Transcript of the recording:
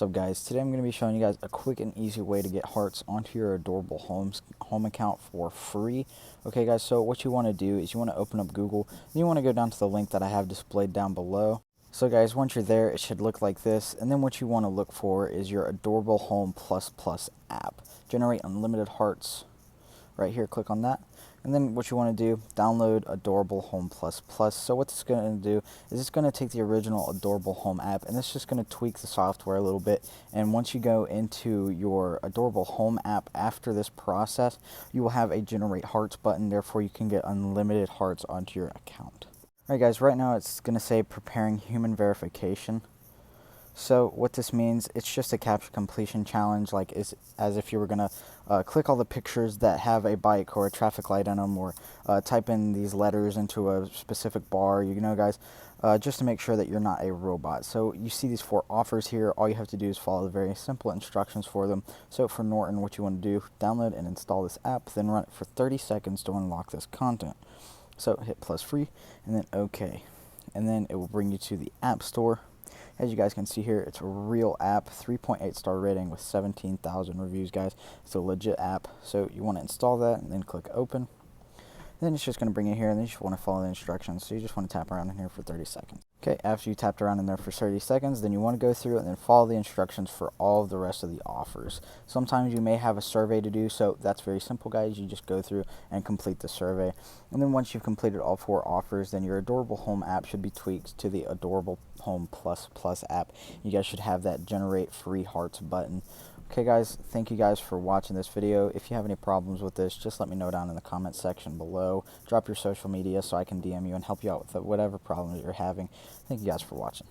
What's up, guys? Today I'm going to be showing you guys a quick and easy way to get hearts onto your Adorable Homes home account for free. Okay guys, so what you want to do is you want to open up Google, then you want to go down to the link that I have displayed down below. So guys, once you're there, it should look like this, and then what you want to look for is your Adorable Home Plus Plus app. Generate unlimited hearts. Right here, click on that. And then what you want to do, download Adorable Home Plus Plus. So what this is going to do is it's going to take the original Adorable Home app and it's just going to tweak the software a little bit. And once you go into your Adorable Home app after this process, you will have a generate hearts button. Therefore, you can get unlimited hearts onto your account. Alright guys, right now it's going to say preparing human verification. So what this means, it's just a captcha completion challenge, like as if you were going to click all the pictures that have a bike or a traffic light on them, or type in these letters into a specific bar, guys, just to make sure that you're not a robot. So you see these 4 offers here. All you have to do is follow the very simple instructions for them. So for Norton, what you want to do, download and install this app, then run it for 30 seconds to unlock this content. So hit plus free and then OK. And then it will bring you to the App Store. As you guys can see here, it's a real app, 3.8 star rating with 17,000 reviews, guys. It's a legit app. So you want to install that and then click open. And then it's just going to bring you here, and then you just want to follow the instructions. So you just want to tap around in here for 30 seconds. Okay, after you tapped around in there for 30 seconds, then you want to go through and then follow the instructions for all of the rest of the offers. Sometimes you may have a survey to do, so that's very simple, guys. You just go through and complete the survey. And then once you've completed all 4 offers, then your Adorable Home app should be tweaked to the Adorable Home Plus Plus app. You guys should have that generate free hearts button. Okay guys, thank you guys for watching this video. If you have any problems with this, just let me know down in the comment section below. Drop your social media so I can DM you and help you out with whatever problems you're having. Thank you guys for watching.